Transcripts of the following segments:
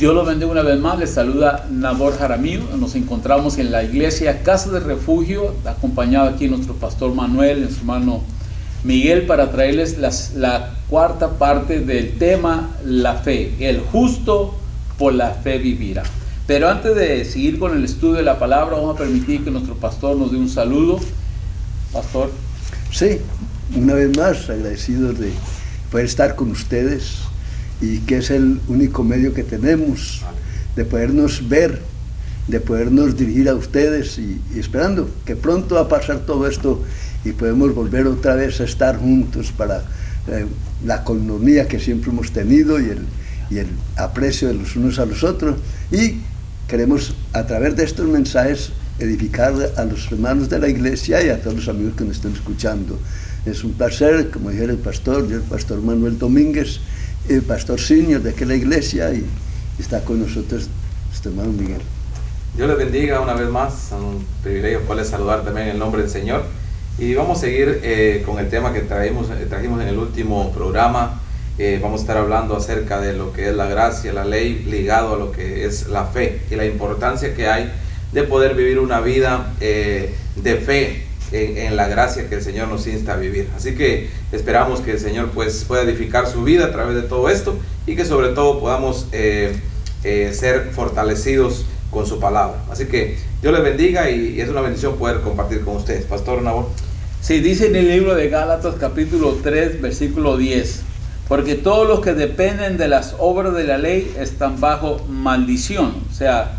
Dios los bendiga una vez más. Les saluda Nabor Jaramillo. Nos encontramos en la iglesia Casa de Refugio, acompañado aquí nuestro pastor Manuel, nuestro hermano Miguel, para traerles la cuarta parte del tema, la fe. El justo por la fe vivirá. Pero antes de seguir con el estudio de la palabra, vamos a permitir que nuestro pastor nos dé un saludo. Pastor. Sí, una vez más agradecido de poder estar con ustedes, y que es el único medio que tenemos de podernos ver, de podernos dirigir a ustedes, y esperando que pronto va a pasar todo esto y podemos volver otra vez a estar juntos para la coinonía que siempre hemos tenido y el aprecio de los unos a los otros. Y queremos, a través de estos mensajes, edificar a los hermanos de la iglesia y a todos los amigos que nos están escuchando. Es un placer, como dijera el pastor, yo el pastor Manuel Domínguez, el pastor senior de aquella iglesia, y está con nosotros este hermano Miguel. Dios les bendiga una vez más. Es un privilegio poderles saludar también en el nombre del Señor. Y vamos a seguir con el tema que trajimos en el último programa. Vamos a estar hablando acerca de lo que es la gracia, la ley, ligado a lo que es la fe y la importancia que hay de poder vivir una vida de fe en la gracia que el Señor nos insta a vivir. Así que esperamos que el Señor pues pueda edificar su vida a través de todo esto, y que sobre todo podamos ser fortalecidos con su palabra. Así que Dios les bendiga, y es una bendición poder compartir con ustedes. Pastor Nabor. Sí, dice en el libro de Gálatas capítulo 3 versículo 10: porque todos los que dependen de las obras de la ley están bajo maldición. O sea,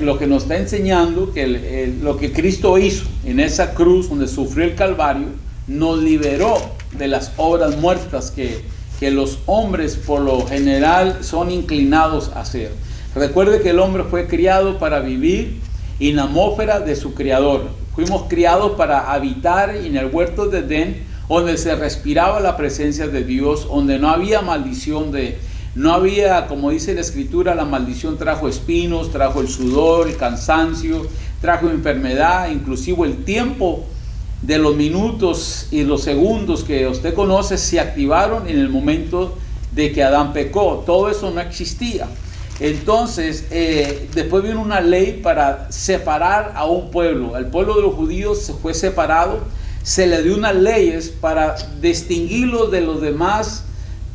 lo que nos está enseñando que lo que Cristo hizo en esa cruz donde sufrió el Calvario nos liberó de las obras muertas que los hombres por lo general son inclinados a hacer. Recuerde que el hombre fue criado para vivir en la atmósfera de su Creador. Fuimos criados para habitar en el huerto de Edén, donde se respiraba la presencia de Dios, donde no había maldición, no había, como dice la Escritura, la maldición trajo espinos, trajo el sudor, el cansancio, trajo enfermedad, inclusive el tiempo de los minutos y los segundos que usted conoce se activaron en el momento de que Adán pecó. Todo eso no existía. Entonces, después vino una ley para separar a un pueblo. El pueblo de los judíos se fue separado, se le dio unas leyes para distinguirlos de los demás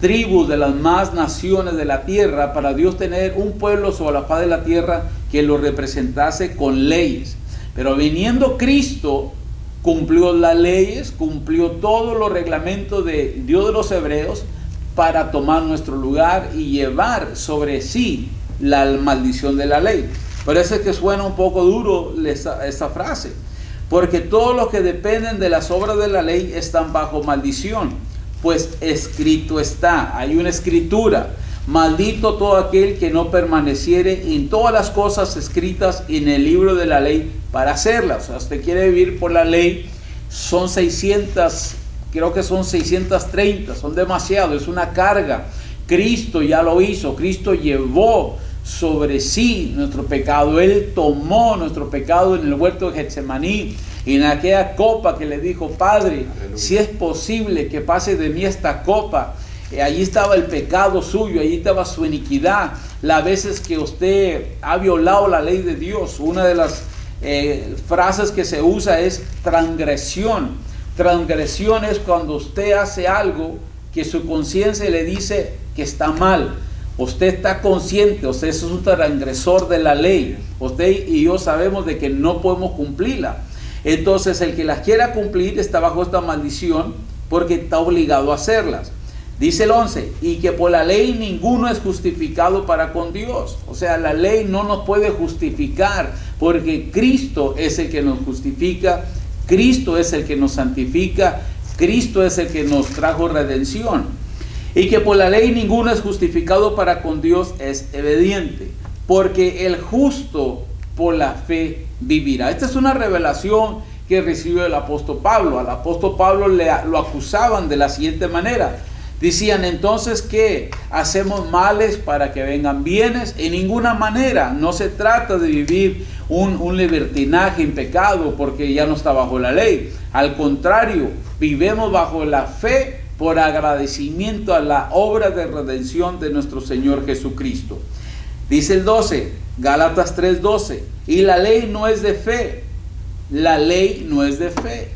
tribus, de las más naciones de la tierra, para Dios tener un pueblo sobre la faz de la tierra que lo representase con leyes. Pero viniendo Cristo, cumplió las leyes, cumplió todos los reglamentos de Dios de los hebreos para tomar nuestro lugar y llevar sobre sí la maldición de la ley. Por eso es que suena un poco duro esa frase, porque todos los que dependen de las obras de la ley están bajo maldición. Pues escrito está, hay una escritura: maldito todo aquel que no permaneciere en todas las cosas escritas en el libro de la ley para hacerlas. O sea, usted quiere vivir por la ley, son 600, creo que son 630, son demasiado, es una carga. Cristo ya lo hizo, Cristo llevó sobre sí nuestro pecado, Él tomó nuestro pecado en el huerto de Getsemaní, en aquella copa que le dijo: Padre, aleluya, si es posible que pase de mí esta copa. Allí estaba el pecado suyo, allí estaba su iniquidad, las veces que usted ha violado la ley de Dios. Una de las frases que se usa es transgresión. Transgresión es cuando usted hace algo que su conciencia le dice que está mal. Usted está consciente, usted es un transgresor de la ley. Usted y yo sabemos de que no podemos cumplirla. Entonces el que las quiera cumplir está bajo esta maldición, porque está obligado a hacerlas. Dice el 11: y que por la ley ninguno es justificado para con Dios. O sea, la ley no nos puede justificar, porque Cristo es el que nos justifica, Cristo es el que nos santifica, Cristo es el que nos trajo redención. Y que por la ley ninguno es justificado para con Dios es evidente, porque el justo por la fe vivirá. Esta es una revelación que recibió el apóstol Pablo. Al apóstol Pablo lo acusaban de la siguiente manera: decían, entonces, ¿qué? ¿Hacemos males para que vengan bienes? En ninguna manera. No se trata de vivir un libertinaje en pecado porque ya no está bajo la ley. Al contrario, vivimos bajo la fe por agradecimiento a la obra de redención de nuestro Señor Jesucristo. Dice el 12, Gálatas 3:12, y la ley no es de fe, la ley no es de fe,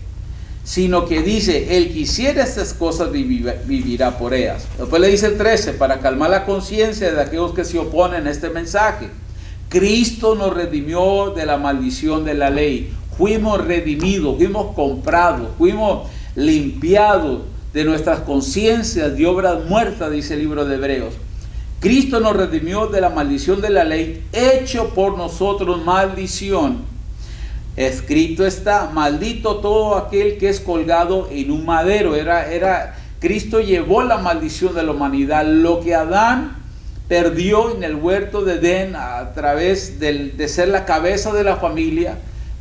sino que dice, el que hiciera estas cosas vivirá por ellas. Después le dice el 13, para calmar la conciencia de aquellos que se oponen a este mensaje. Cristo nos redimió de la maldición de la ley. Fuimos redimidos, fuimos comprados, fuimos limpiados de nuestras conciencias de obras muertas, dice el libro de Hebreos. Cristo nos redimió de la maldición de la ley, hecho por nosotros maldición. Escrito está, maldito todo aquel que es colgado en un madero. Cristo llevó la maldición de la humanidad. Lo que Adán perdió en el huerto de Edén a través de ser la cabeza de la familia,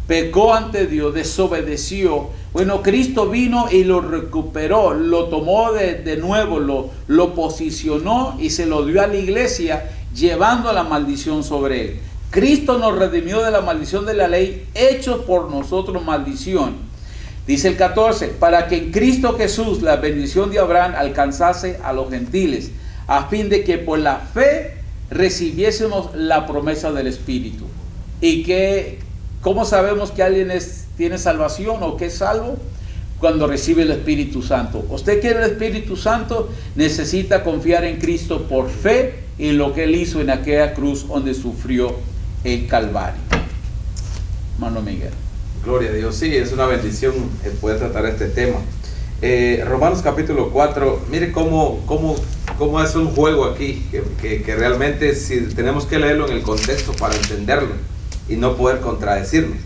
pecó ante Dios, desobedeció. Bueno, Cristo vino y lo recuperó, lo tomó de nuevo, lo posicionó y se lo dio a la iglesia, llevando la maldición sobre él. Cristo nos redimió de la maldición de la ley, hecho por nosotros maldición. Dice el 14, para que en Cristo Jesús la bendición de Abraham alcanzase a los gentiles, a fin de que por la fe recibiésemos la promesa del Espíritu. ¿Y cómo sabemos que alguien tiene salvación o que es salvo? Cuando recibe el Espíritu Santo. Usted quiere el Espíritu Santo, necesita confiar en Cristo por fe en lo que Él hizo en aquella cruz donde sufrió el Calvario. Hermano Miguel. Gloria a Dios, sí, es una bendición poder tratar este tema. Romanos capítulo 4, mire cómo es un juego aquí, que realmente si tenemos que leerlo en el contexto para entenderlo y no poder contradecirnos.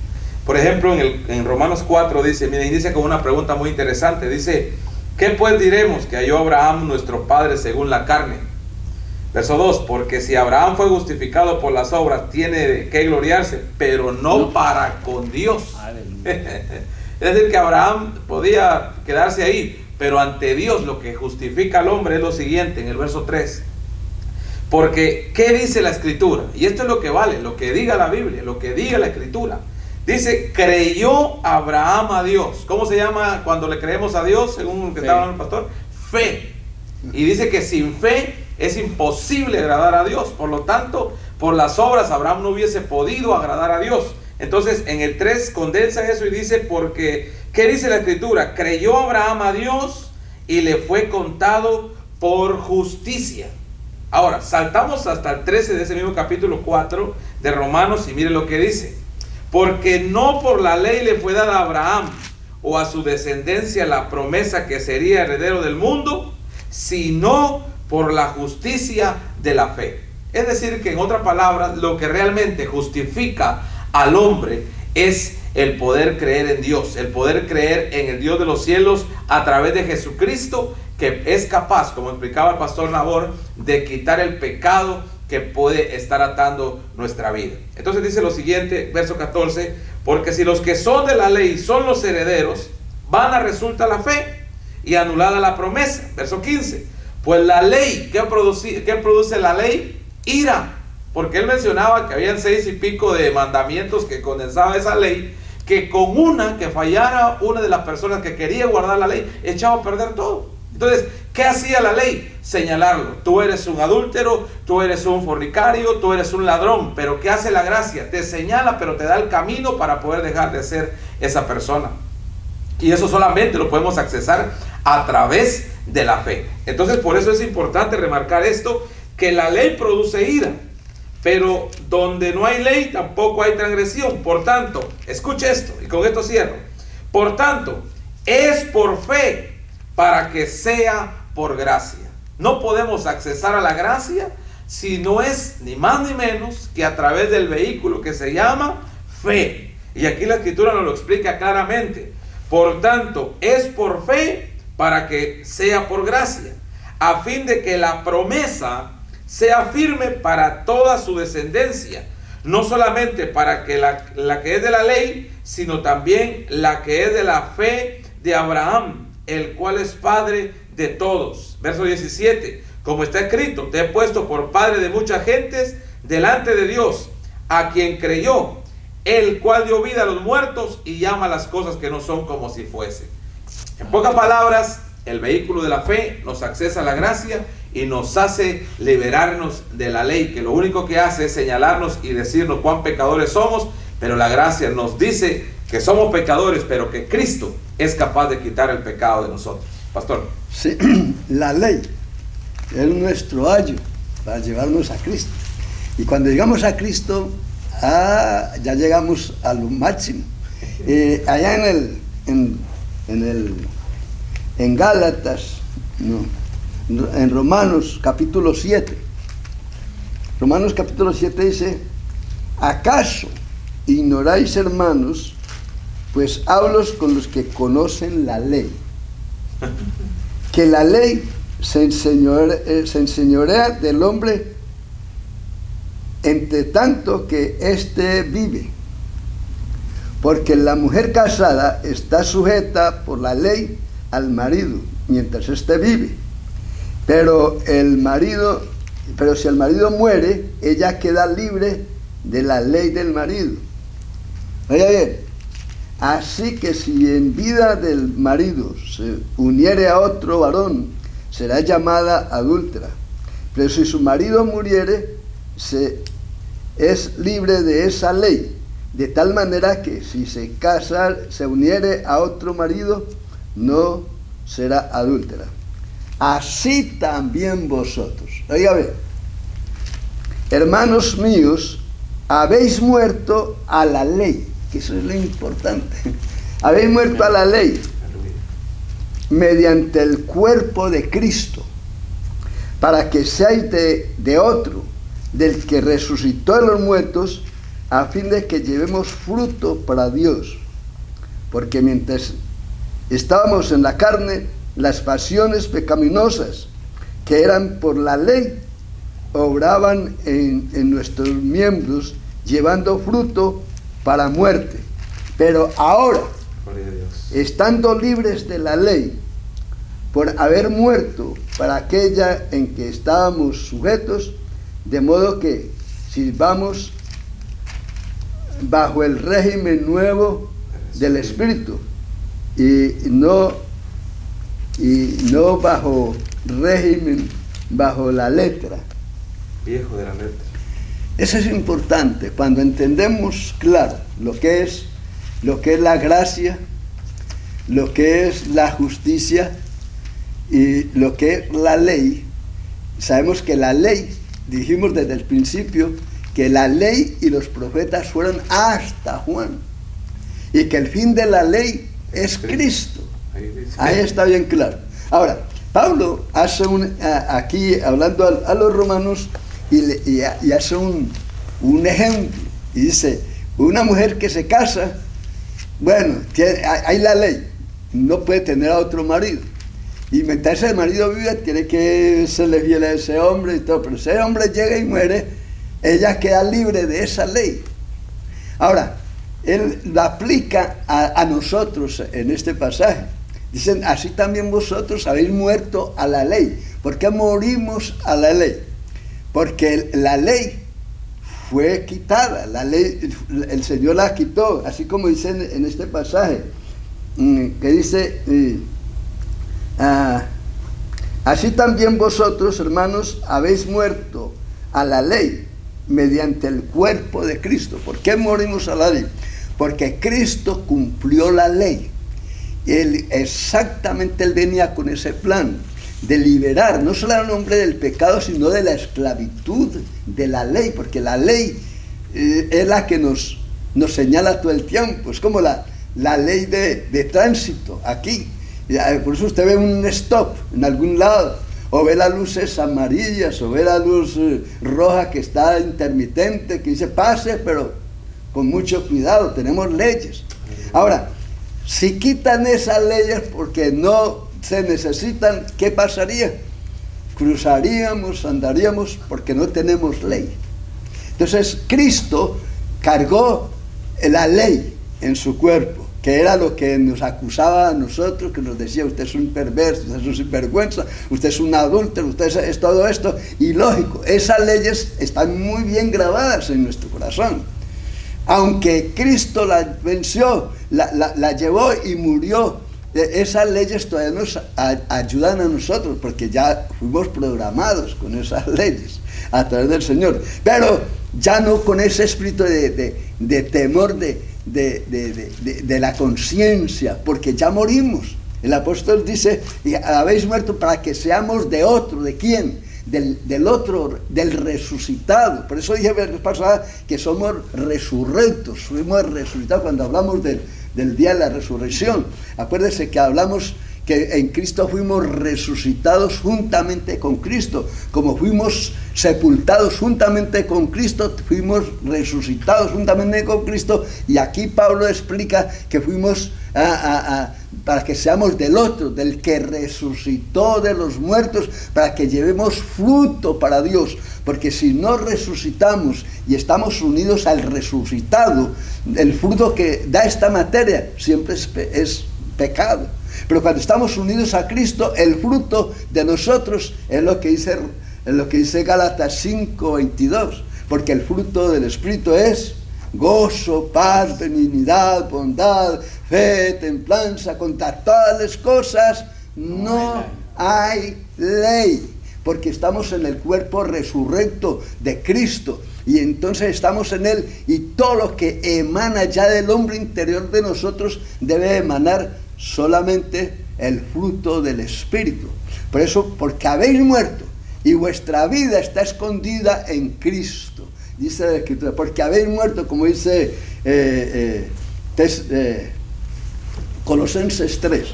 Por ejemplo, en Romanos 4 dice, mire, inicia con una pregunta muy interesante. Dice, ¿qué pues diremos que halló Abraham nuestro padre según la carne? Verso 2, porque si Abraham fue justificado por las obras, tiene que gloriarse, pero no para con Dios. Es decir, que Abraham podía quedarse ahí, pero ante Dios lo que justifica al hombre es lo siguiente, en el verso 3. Porque, ¿qué dice la Escritura? Y esto es lo que vale, lo que diga la Biblia, lo que diga la Escritura. Dice, creyó Abraham a Dios. ¿Cómo se llama cuando le creemos a Dios, según lo que estaba hablando el pastor? Fe. Y dice que sin fe es imposible agradar a Dios. Por lo tanto, por las obras Abraham no hubiese podido agradar a Dios. Entonces, en el 3 condensa eso y dice, porque, ¿qué dice la Escritura? Creyó Abraham a Dios y le fue contado por justicia. Ahora, saltamos hasta el 13 de ese mismo capítulo 4 de Romanos y mire lo que dice. Porque no por la ley le fue dada a Abraham o a su descendencia la promesa que sería heredero del mundo, sino por la justicia de la fe. Es decir, que en otras palabras, lo que realmente justifica al hombre es el poder creer en Dios, el poder creer en el Dios de los cielos a través de Jesucristo, que es capaz, como explicaba el pastor Nabor, de quitar el pecado que puede estar atando nuestra vida. Entonces dice lo siguiente, verso 14, porque si los que son de la ley son los herederos, vana resulta la fe y anulada la promesa. Verso 15, pues la ley, ¿qué produce la ley? Ira, porque él mencionaba que habían 6 y pico de mandamientos que condensaba esa ley, que con una que fallara una de las personas que quería guardar la ley, echaba a perder todo. Entonces, ¿qué hacía la ley? Señalarlo. Tú eres un adúltero, tú eres un fornicario, tú eres un ladrón. Pero ¿qué hace la gracia? Te señala, pero te da el camino para poder dejar de ser esa persona. Y eso solamente lo podemos accesar a través de la fe. Entonces, por eso es importante remarcar esto, que la ley produce ira. Pero donde no hay ley, tampoco hay transgresión. Por tanto, escuche esto, y con esto cierro. Por tanto, es por fe, para que sea por gracia. No podemos accesar a la gracia si no es ni más ni menos que a través del vehículo que se llama fe. Y aquí la Escritura nos lo explica claramente. Por tanto, es por fe para que sea por gracia, a fin de que la promesa sea firme para toda su descendencia, no solamente para que la que es de la ley, sino también la que es de la fe de Abraham, el cual es padre de todos. Verso 17, como está escrito, te he puesto por padre de muchas gentes delante de Dios, a quien creyó, el cual dio vida a los muertos y llama las cosas que no son como si fuesen. En pocas palabras, el vehículo de la fe nos accesa a la gracia y nos hace liberarnos de la ley, que lo único que hace es señalarnos y decirnos cuán pecadores somos, pero la gracia nos dice que somos pecadores, pero que Cristo es capaz de quitar el pecado de nosotros. Pastor. Sí, la ley es nuestro ayo para llevarnos a Cristo. Y cuando llegamos a Cristo, ya llegamos a lo máximo. Allá en Gálatas, no, en Romanos capítulo 7. Romanos capítulo 7 dice: ¿acaso ignoráis, hermanos? Pues hablo con los que conocen la ley, que la ley se enseñorea del hombre entre tanto que éste vive. Porque la mujer casada está sujeta por la ley al marido mientras éste vive. Pero si el marido muere, ella queda libre de la ley del marido. Oiga bien, así que si en vida del marido se uniere a otro varón, será llamada adúltera. Pero si su marido muriere, es libre de esa ley, de tal manera que si se uniere a otro marido, no será adúltera. Así también vosotros. Oiga, bien, hermanos míos, habéis muerto a la ley, que eso es lo importante. Habéis muerto a la ley mediante el cuerpo de Cristo, para que seáis de otro, del que resucitó de los muertos, a fin de que llevemos fruto para Dios. Porque mientras estábamos en la carne, las pasiones pecaminosas que eran por la ley obraban en nuestros miembros, llevando fruto para muerte. Pero ahora, estando libres de la ley, por haber muerto para aquella en que estábamos sujetos, de modo que sirvamos bajo el régimen nuevo del Espíritu y no bajo régimen, bajo la letra. Viejo de la letra. Eso es importante cuando entendemos claro lo que es la gracia, lo que es la justicia y lo que es la ley. Sabemos que la ley, dijimos desde el principio, que la ley y los profetas fueron hasta Juan, y que el fin de la ley es Cristo. Ahí está bien claro. Ahora, Pablo hace aquí, hablando a los romanos, y hace un ejemplo, y dice: una mujer que se casa, bueno, hay la ley, no puede tener a otro marido, y mientras ese marido vive, tiene que serle fiel a ese hombre y todo, pero si ese hombre llega y muere, ella queda libre de esa ley. Ahora, él lo aplica a nosotros en este pasaje. Dicen: así también vosotros habéis muerto a la ley. ¿Por qué morimos a la ley? Porque la ley fue quitada, la ley, el Señor la quitó, así como dice en este pasaje, que dice: así también vosotros, hermanos, habéis muerto a la ley mediante el cuerpo de Cristo. ¿Por qué morimos a la ley? Porque Cristo cumplió la ley. Él venía con ese plan de liberar no solo al hombre del pecado, sino de la esclavitud de la ley, porque la ley es la que nos señala todo el tiempo. Es como la ley de tránsito aquí. Por eso usted ve un stop en algún lado, o ve las luces amarillas, o ve la luz roja que está intermitente, que dice pase, pero con mucho cuidado. Tenemos leyes. Ahora, si quitan esas leyes porque no se necesitan, ¿qué pasaría? Cruzaríamos, andaríamos, porque no tenemos ley. Entonces Cristo cargó la ley en su cuerpo, que era lo que nos acusaba a nosotros, que nos decía: usted es un perverso, usted es un sinvergüenza, usted es un adúltero, usted es todo esto. Y lógico, esas leyes están muy bien grabadas en nuestro corazón. Aunque Cristo la venció, la llevó y murió esas leyes todavía nos ayudan a nosotros, porque ya fuimos programados con esas leyes a través del Señor, pero ya no con ese espíritu de temor de la conciencia, porque ya morimos. El apóstol dice, y habéis muerto para que seamos de otro. ¿De quién? Del otro, del resucitado. Por eso dije la vez pasada que somos resurrectos, fuimos resucitados cuando hablamos del día de la resurrección. Acuérdense que hablamos que en Cristo fuimos resucitados juntamente con Cristo. Como fuimos sepultados juntamente con Cristo, fuimos resucitados juntamente con Cristo. Y aquí Pablo explica que fuimos para que seamos del otro, del que resucitó de los muertos, para que llevemos fruto para Dios. Porque si no resucitamos y estamos unidos al resucitado, el fruto que da esta materia siempre es pecado. Pero cuando estamos unidos a Cristo, el fruto de nosotros es lo que dice Gálatas 5:22, porque el fruto del Espíritu es gozo, paz, benignidad, bondad, fe, templanza. Contra todas las cosas no hay ley, porque estamos en el cuerpo resurrecto de Cristo, y entonces estamos en Él, y todo lo que emana ya del hombre interior de nosotros debe emanar solamente el fruto del Espíritu. Por eso, porque habéis muerto y vuestra vida está escondida en Cristo, dice la Escritura. Porque habéis muerto, como dice Colosenses 3,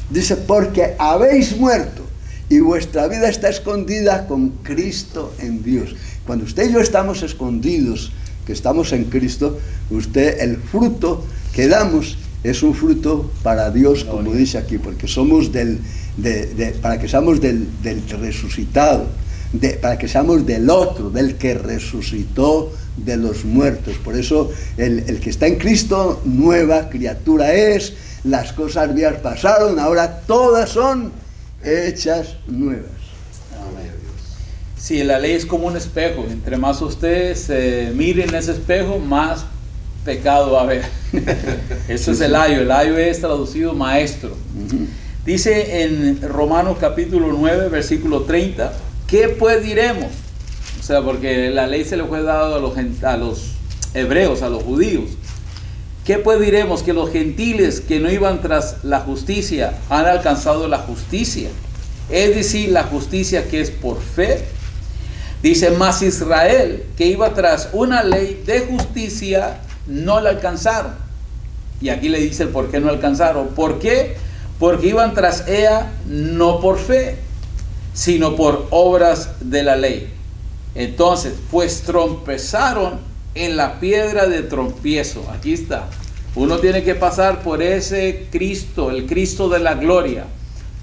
dice, porque habéis muerto y vuestra vida está escondida con Cristo en Dios. Cuando usted y yo estamos escondidos, que estamos en Cristo, el fruto que damos es un fruto para Dios, como dice aquí, porque somos para que seamos del resucitado, para que seamos del otro, del que resucitó de los muertos. Por eso el que está en Cristo, nueva criatura es. Las cosas viejas pasaron, ahora todas son hechas nuevas. Amén. Sí, la ley es como un espejo. Entre más ustedes miren ese espejo, más pecado va a haber. Eso es el ayo. El ayo es traducido maestro. Dice en Romanos capítulo 9, versículo 30, ¿qué pues diremos? O sea, porque la ley se le fue dado a los hebreos, a los judíos. ¿Qué pues diremos? Que los gentiles que no iban tras la justicia han alcanzado la justicia, es decir, la justicia que es por fe. Dice, mas Israel, que iba tras una ley de justicia, no la alcanzaron. Y aquí le dice el por qué no alcanzaron. ¿Por qué? Porque iban tras ella no por fe, sino por obras de la ley. Entonces, pues tropezaron en la piedra de tropiezo. Aquí está. Uno tiene que pasar por ese Cristo, el Cristo de la gloria.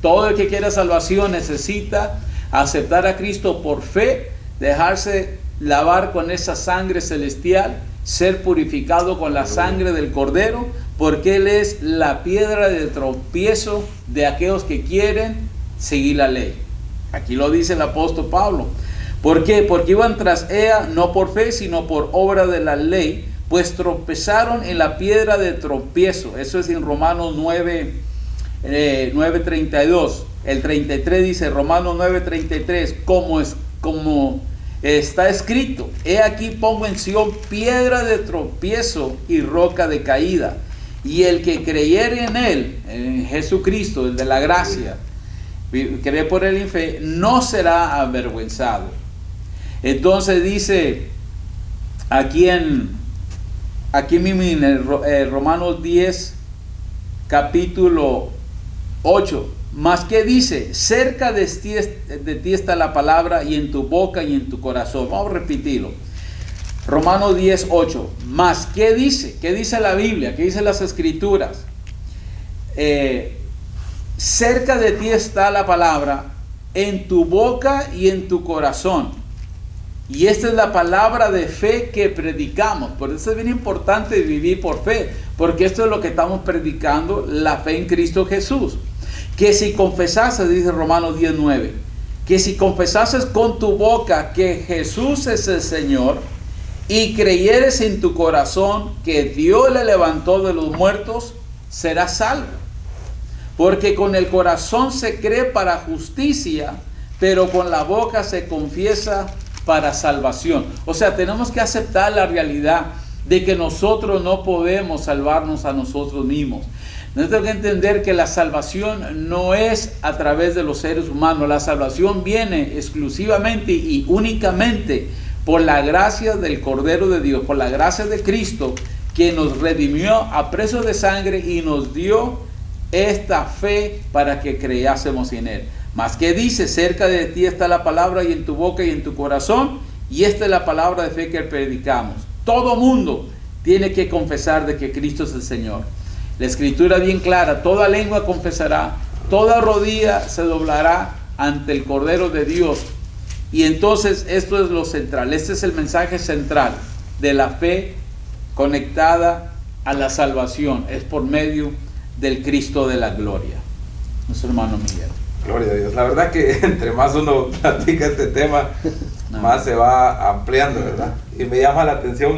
Todo el que quiera salvación necesita aceptar a Cristo por fe, dejarse lavar con esa sangre celestial, ser purificado con la sangre del Cordero, porque Él es la piedra de tropiezo de aquellos que quieren seguir la ley. Aquí lo dice el apóstol Pablo. ¿Por qué? Porque iban tras ella no por fe, sino por obra de la ley, pues tropezaron en la piedra de tropiezo. Eso es en Romanos 9:32. El 33 dice, Romanos 9:33, como está escrito, he aquí pongo en Sión piedra de tropiezo y roca de caída, y el que creyere en Él, en Jesucristo, el de la gracia, cree por Él en fe, no será avergonzado. Entonces dice aquí mismo en Romanos 10, capítulo 8, más que dice, cerca de ti está la palabra, y en tu boca y en tu corazón. Vamos a repetirlo. Romanos 10, 8. Más que dice, ¿qué dice la Biblia? ¿Qué dicen las Escrituras? Cerca de ti está la palabra, en tu boca y en tu corazón. Y esta es la palabra de fe que predicamos. Por eso es bien importante vivir por fe, porque esto es lo que estamos predicando, la fe en Cristo Jesús. Que si confesases, dice Romanos 10:9, que si confesases con tu boca que Jesús es el Señor, y creyeres en tu corazón que Dios le levantó de los muertos, serás salvo. Porque con el corazón se cree para justicia, pero con la boca se confiesa para salvación. O sea, tenemos que aceptar la realidad de que nosotros no podemos salvarnos a nosotros mismos. Tenemos que entender que la salvación no es a través de los seres humanos. La salvación viene exclusivamente y únicamente por la gracia del Cordero de Dios, por la gracia de Cristo, que nos redimió a precio de sangre y nos dio esta fe para que creyásemos en Él. Mas que dice, cerca de ti está la palabra y en tu boca y en tu corazón, y esta es la palabra de fe que predicamos. Todo mundo tiene que confesar de que Cristo es el Señor. La escritura bien clara, toda lengua confesará, toda rodilla se doblará ante el Cordero de Dios. Y entonces esto es lo central, este es el mensaje central de la fe conectada a la salvación, es por medio del Cristo de la gloria. Nuestro hermano Miguel. Gloria a Dios. La verdad que entre más uno platica este tema, más se va ampliando, ¿verdad? Y me llama la atención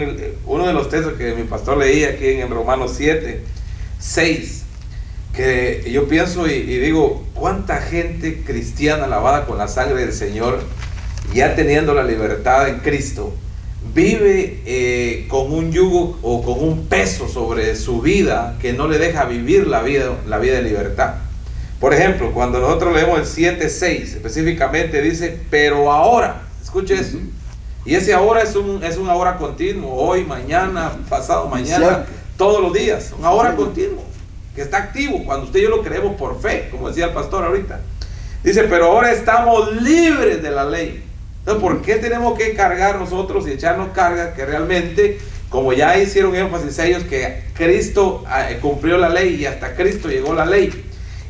uno de los textos que mi pastor leía aquí en Romanos 7:6, que yo pienso y digo, ¿cuánta gente cristiana lavada con la sangre del Señor, ya teniendo la libertad en Cristo, vive con un yugo o con un peso sobre su vida que no le deja vivir la vida de libertad? Por ejemplo, cuando nosotros leemos el 7:6, específicamente dice, pero ahora, escuche eso, y ese ahora es un ahora continuo, hoy, mañana, pasado mañana, todos los días, un ahora continuo, que está activo, cuando usted y yo lo creemos por fe, como decía el pastor ahorita. Dice, pero ahora estamos libres de la ley. Entonces, ¿por qué tenemos que cargar nosotros y echarnos carga que realmente, como ya hicieron énfasis ellos, que Cristo cumplió la ley y hasta Cristo llegó la ley?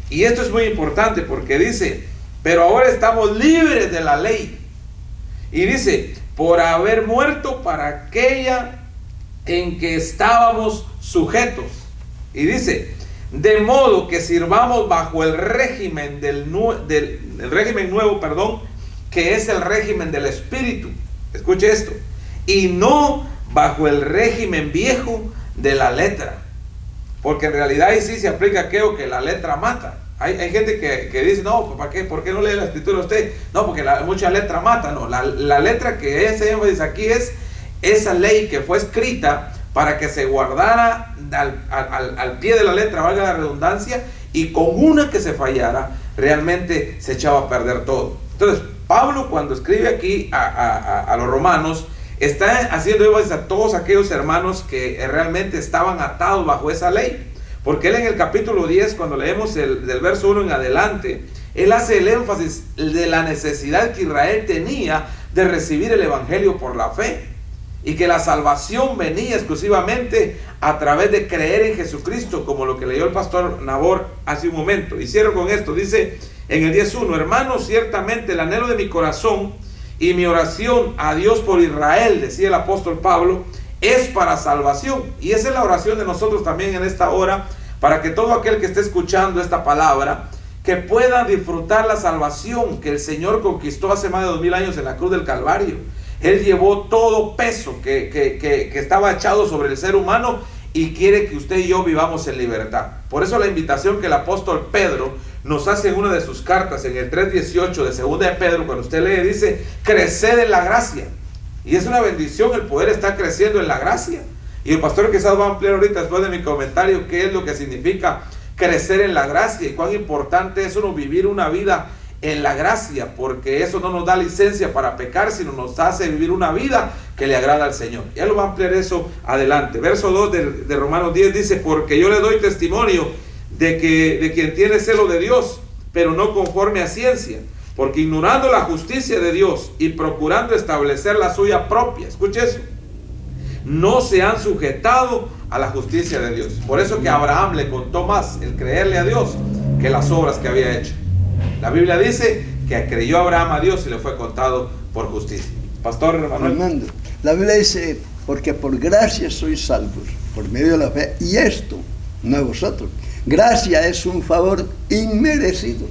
Y esto es muy importante porque dice, pero ahora estamos libres de la ley. Y dice, por haber muerto para aquella en que estábamos sujetos. Y dice, de modo que sirvamos bajo el régimen el régimen nuevo, que es el régimen del Espíritu. Escuche esto. Y no bajo el régimen viejo de la letra. Porque en realidad ahí sí se aplica aquello que la letra mata. Hay gente que dice, no, ¿para qué? ¿Por qué no lee la escritura usted? No, porque mucha letra mata. No, la letra que ese énfasis aquí es esa ley que fue escrita para que se guardara al pie de la letra, valga la redundancia, y con una que se fallara, realmente se echaba a perder todo. Entonces, Pablo, cuando escribe aquí a los romanos, está haciendo énfasis a todos aquellos hermanos que realmente estaban atados bajo esa ley. Porque él en el capítulo 10, cuando leemos del verso 1 en adelante, él hace el énfasis de la necesidad que Israel tenía de recibir el evangelio por la fe. Y que la salvación venía exclusivamente a través de creer en Jesucristo, como lo que leyó el pastor Nabor hace un momento. Y cierro con esto, dice en el 10:1, hermanos, ciertamente el anhelo de mi corazón y mi oración a Dios por Israel, decía el apóstol Pablo, es para salvación. Y esa es la oración de nosotros también en esta hora, para que todo aquel que esté escuchando esta palabra, que pueda disfrutar la salvación que el Señor conquistó hace más de 2000 años en la cruz del Calvario. Él llevó todo peso que estaba echado sobre el ser humano y quiere que usted y yo vivamos en libertad. Por eso la invitación que el apóstol Pedro nos hace en una de sus cartas, en el 3:18 de 2 de Pedro, cuando usted lee, dice, creced en la gracia. Y es una bendición el poder estar creciendo en la gracia. Y el pastor quizás va a ampliar ahorita después de mi comentario qué es lo que significa crecer en la gracia y cuán importante es uno vivir una vida en la gracia, porque eso no nos da licencia para pecar, sino nos hace vivir una vida que le agrada al Señor. Ya lo va a ampliar eso adelante. Verso 2 de Romanos 10 dice, porque yo le doy testimonio de quien tiene celo de Dios, pero no conforme a ciencia, porque ignorando la justicia de Dios y procurando establecer la suya propia, escuche eso, no se han sujetado a la justicia de Dios. Por eso que a Abraham le contó más el creerle a Dios que las obras que había hecho. La Biblia dice que creyó Abraham a Dios y le fue contado por justicia. Pastor Fernando, la Biblia dice, porque por gracia sois salvos, por medio de la fe, y esto no es vosotros. Gracia es un favor inmerecido,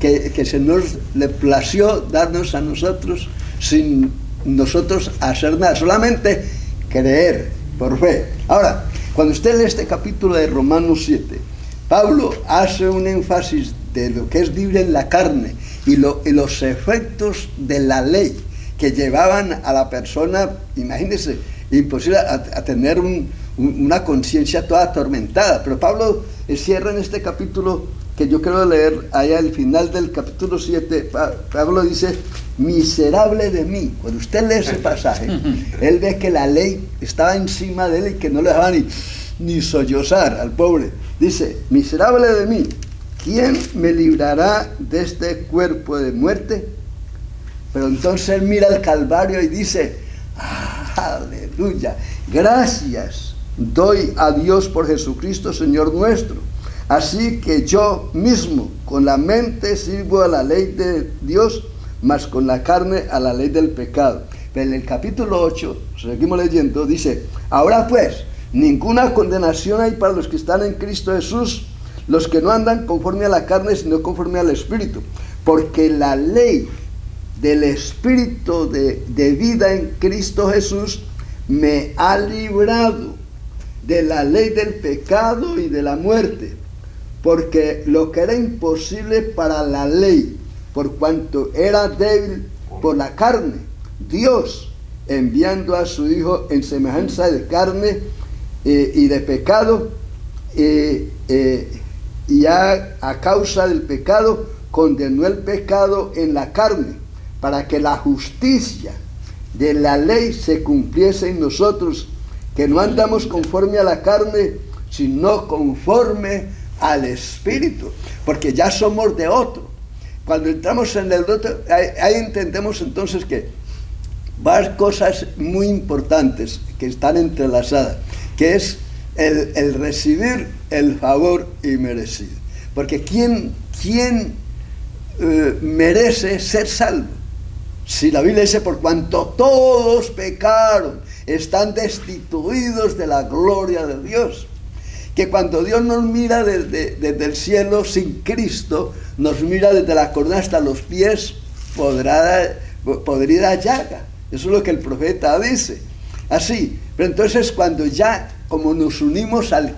que se nos le plació darnos a nosotros sin nosotros hacer nada, solamente creer por fe. Ahora, cuando usted lee este capítulo de Romanos 7, Pablo hace un énfasis de lo que es vivir en la carne y los efectos de la ley que llevaban a la persona, imagínense, imposible a tener una conciencia toda atormentada. Pero Pablo cierra en este capítulo, que yo quiero leer allá al final del capítulo 7, Pablo dice, miserable de mí. Cuando usted lee ese pasaje, él ve que la ley estaba encima de él y que no le dejaba ni sollozar al pobre. Dice, miserable de mí, ¿quién me librará de este cuerpo de muerte? Pero entonces él mira al Calvario y dice, aleluya, gracias doy a Dios por Jesucristo Señor nuestro. Así que yo mismo con la mente sirvo a la ley de Dios, mas con la carne a la ley del pecado. Pero en el capítulo 8, seguimos leyendo, dice, ahora pues, ninguna condenación hay para los que están en Cristo Jesús, los que no andan conforme a la carne, sino conforme al Espíritu. Porque la ley del Espíritu de vida en Cristo Jesús me ha librado de la ley del pecado y de la muerte. Porque lo que era imposible para la ley, por cuanto era débil por la carne, Dios, enviando a su Hijo en semejanza de carne y de pecado, y a causa del pecado, condenó el pecado en la carne, para que la justicia de la ley se cumpliese en nosotros, que no andamos conforme a la carne, sino conforme al Espíritu, porque ya somos de otro. Cuando entramos en el otro, ahí entendemos entonces que varias cosas muy importantes que están entrelazadas, que es el recibir el favor inmerecido. Porque ¿quién merece ser salvo? Si la Biblia dice, por cuanto todos pecaron, están destituidos de la gloria de Dios. Que cuando Dios nos mira desde el cielo sin Cristo, nos mira desde la corona hasta los pies, podrida llaga. Eso es lo que el profeta dice. Así, pero entonces cuando ya, como nos unimos al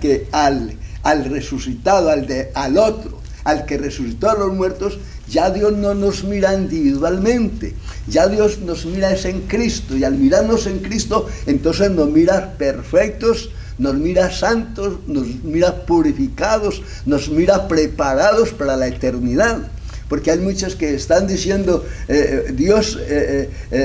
resucitado, al otro, al que resucitó a los muertos, ya Dios no nos mira individualmente, ya Dios nos mira es en Cristo, y al mirarnos en Cristo, entonces nos mira perfectos, nos mira santos, nos mira purificados, nos mira preparados para la eternidad. Porque hay muchos que están diciendo, Dios,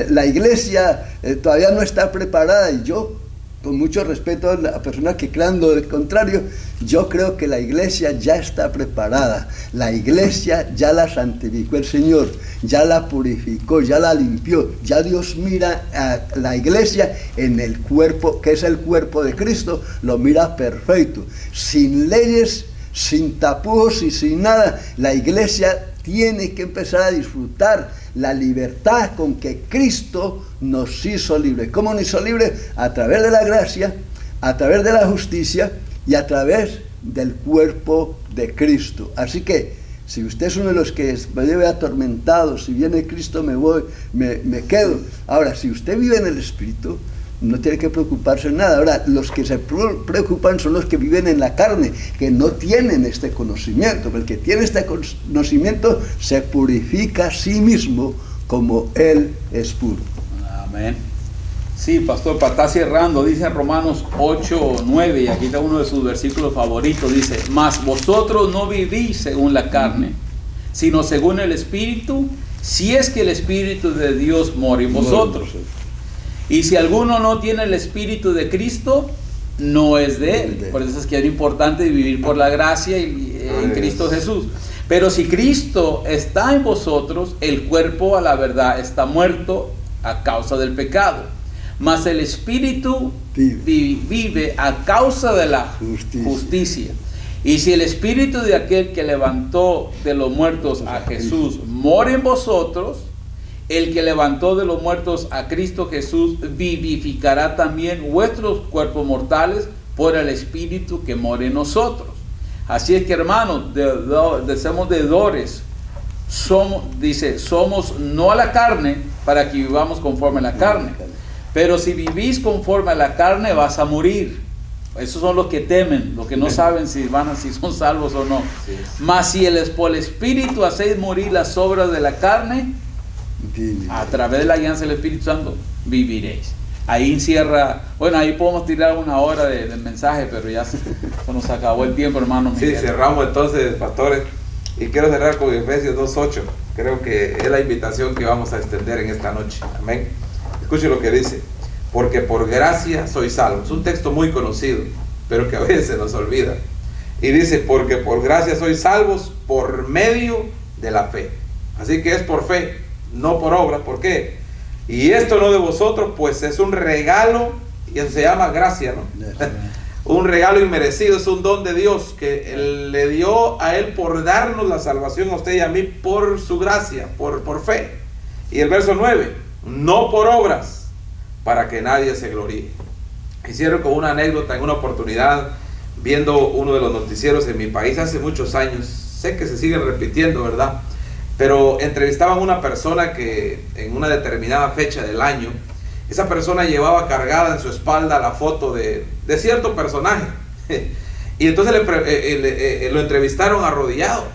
la iglesia todavía no está preparada, y yo, con mucho respeto a las personas que crean lo contrario, yo creo que la iglesia ya está preparada. La iglesia ya la santificó el Señor, ya la purificó, ya la limpió. Ya Dios mira a la iglesia en el cuerpo, que es el cuerpo de Cristo, lo mira perfecto, sin leyes, sin tapujos y sin nada. La iglesia tiene que empezar a disfrutar la libertad con que Cristo nos hizo libres. ¿Cómo nos hizo libres? A través de la gracia, a través de la justicia y a través del cuerpo de Cristo. Así que, si usted es uno de los que me lleve atormentado, si viene Cristo me quedo. Ahora, si usted vive en el Espíritu, no tiene que preocuparse de nada. Ahora, los que se preocupan son los que viven en la carne, que no tienen este conocimiento. Pero el que tiene este conocimiento se purifica a sí mismo como Él es puro. Amén. Sí, pastor, para estar cerrando, dice en Romanos 8:9, y aquí está uno de sus versículos favoritos, dice, mas vosotros no vivís según la carne, sino según el Espíritu, si es que el Espíritu de Dios mora en vosotros. Y si alguno no tiene el Espíritu de Cristo, no es de Él. Por eso es que es importante vivir por la gracia en Cristo Jesús. Pero si Cristo está en vosotros, el cuerpo a la verdad está muerto a causa del pecado. Mas el Espíritu vive a causa de la justicia. Y si el Espíritu de aquel que levantó de los muertos a Jesús mora en vosotros, el que levantó de los muertos a Cristo Jesús vivificará también vuestros cuerpos mortales por el Espíritu que mora en nosotros. Así es que, hermanos, somos deudores. Somos no a la carne para que vivamos conforme a la carne. Pero si vivís conforme a la carne vas a morir. Esos son los que temen, los que no saben si son salvos o no. Sí. Mas si por el Espíritu hacéis morir las obras de la carne, a través de la alianza del Espíritu Santo viviréis. Ahí encierra, bueno, ahí podemos tirar una hora del mensaje, pero ya se nos acabó el tiempo, hermano Miguel. Sí, cerramos entonces, pastores, y quiero cerrar con Efesios 2:8. Creo que es la invitación que vamos a extender en esta noche. Amén. Escuche lo que dice: porque por gracia sois salvos. Es un texto muy conocido, pero que a veces se nos olvida. Y dice: porque por gracia sois salvos por medio de la fe. Así que es por fe, no por obras. ¿Por qué? Y esto no de vosotros, pues es un regalo, y eso se llama gracia, ¿no? Un regalo inmerecido, es un don de Dios que Él le dio a Él por darnos la salvación a usted y a mí por su gracia, por fe. Y el verso 9: no por obras, para que nadie se gloríe. Hicieron con una anécdota en una oportunidad, viendo uno de los noticieros en mi país hace muchos años. Sé que se siguen repitiendo, ¿verdad? Pero entrevistaban a una persona que en una determinada fecha del año, esa persona llevaba cargada en su espalda la foto de cierto personaje. Y entonces lo entrevistaron arrodillado.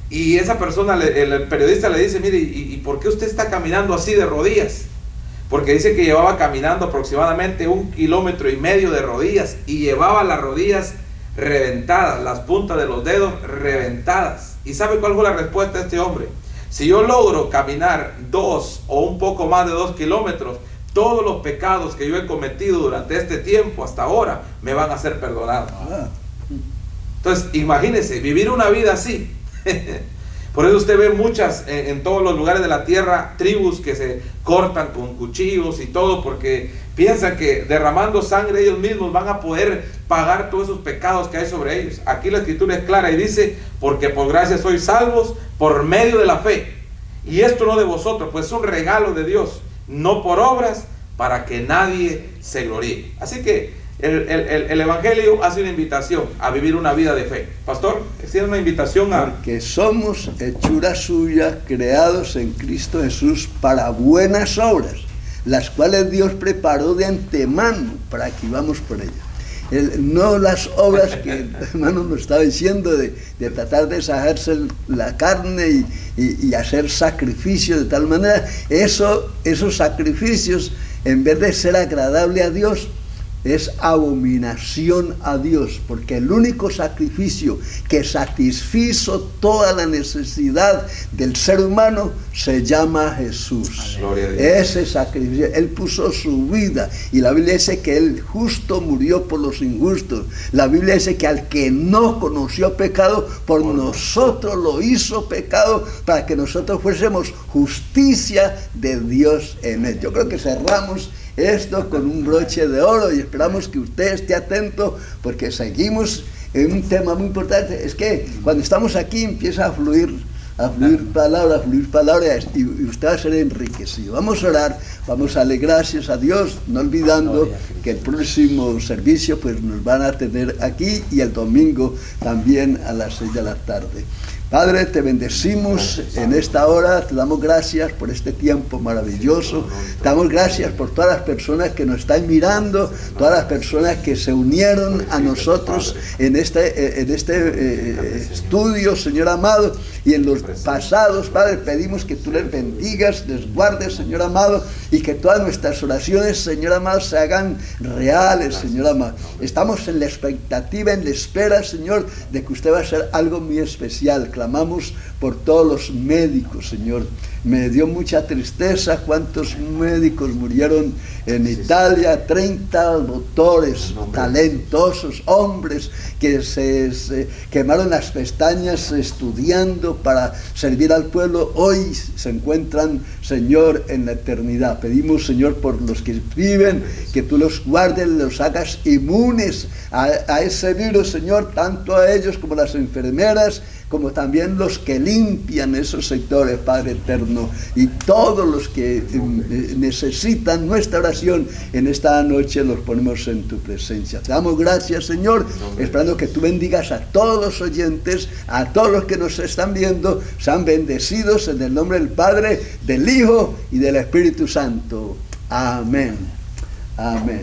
Y esa persona, el periodista le dice: mire, ¿y por qué usted está caminando así de rodillas? Porque dice que llevaba caminando aproximadamente 1,5 kilómetros de rodillas, y llevaba las rodillas reventadas, las puntas de los dedos reventadas. ¿Y sabe cuál fue la respuesta de este hombre? Si yo logro caminar 2 o un poco más de 2 kilómetros, todos los pecados que yo he cometido durante este tiempo hasta ahora me van a ser perdonados. Entonces imagínense vivir una vida así. Por eso usted ve muchas en todos los lugares de la tierra, tribus que se cortan con cuchillos y todo, porque piensan que derramando sangre ellos mismos van a poder pagar todos esos pecados que hay sobre ellos. Aquí la escritura es clara y dice: porque por gracia sois salvos por medio de la fe. Y esto no de vosotros, pues es un regalo de Dios, no por obras, para que nadie se gloríe. Así que el Evangelio hace una invitación a vivir una vida de fe. Pastor, es una invitación a... Porque somos hechura suya, creados en Cristo Jesús para buenas obras, las cuales Dios preparó de antemano para que vivamos por ellas. No las obras que el hermano nos estaba diciendo de tratar de sacarse la carne y hacer sacrificios de tal manera. Esos sacrificios, en vez de ser agradable a Dios, es abominación a Dios, porque el único sacrificio que satisfizo toda la necesidad del ser humano se llama Jesús. Ese sacrificio, Él puso su vida, y la Biblia dice que el justo murió por los injustos. La Biblia dice que al que no conoció pecado, por nosotros lo hizo pecado, para que nosotros fuésemos justicia de Dios en Él. Yo creo que cerramos esto con un broche de oro, y esperamos que usted esté atento, porque seguimos en un tema muy importante. Es que cuando estamos aquí empieza a fluir palabra, y usted va a ser enriquecido. Vamos a orar, vamos a darle gracias a Dios, no olvidando que el próximo servicio pues nos van a tener aquí, y el domingo también a las 6 de la tarde. Padre, te bendecimos en esta hora, te damos gracias por este tiempo maravilloso, te damos gracias por todas las personas que nos están mirando, todas las personas que se unieron a nosotros en este estudio, Señor amado, y en los pasados. Padre, pedimos que tú les bendigas, les guardes, Señor amado, y que todas nuestras oraciones, Señor amado, se hagan reales, Señor amado. Estamos en la expectativa, en la espera, Señor, de que usted va a hacer algo muy especial. Clamamos por todos los médicos, Señor. Me dio mucha tristeza cuántos médicos murieron en Italia, 30 doctores talentosos, hombres que se quemaron las pestañas estudiando para servir al pueblo. Hoy se encuentran, Señor, en la eternidad. Pedimos, Señor, por los que viven, que tú los guardes, los hagas inmunes a ese virus, Señor, tanto a ellos como a las enfermeras, como también los que limpian esos sectores, Padre eterno, y todos los que necesitan nuestra oración en esta noche los ponemos en tu presencia. Te damos gracias, Señor, esperando que tú bendigas a todos los oyentes, a todos los que nos están viendo. Sean bendecidos en el nombre del Padre, del Hijo y del Espíritu Santo. Amén. Amén.